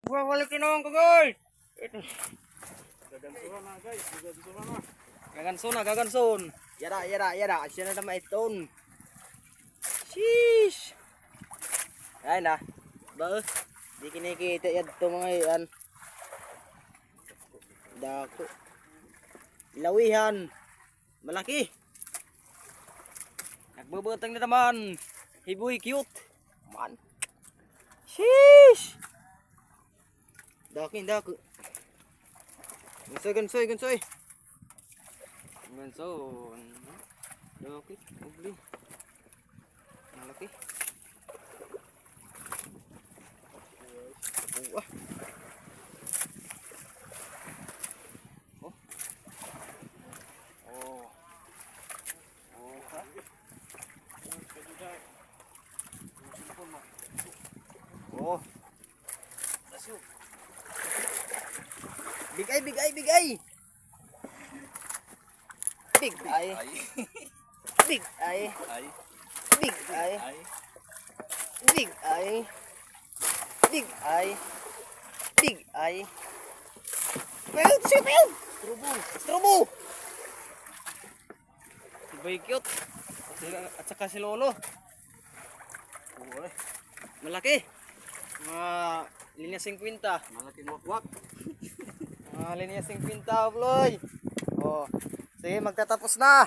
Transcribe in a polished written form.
Babalikin naman ko guys. Gagansuhan na guys, gagansuhan na. Gaganson na, gaganson. Yada. Siya na naman iton. Sheesh. Ay na. Ba? Di kinikita yan ito mga yan. Dako. Lawihan. Malaki. Nagbubutang na naman. Hiboy cute. Man. Sheesh. Dako. Gansoy. Ganson. Daki. Ugli. Malaki. Wah. Oh. Dasyo. Bigay. Big ay. Big ay. Big ay. Pel. Strobo. Ibay cute. At saka si Lolo. Malaki. Mga linya 50. Malaki wakwak. Mga linya 50, Floy. Oh. Sige, magtatapos na.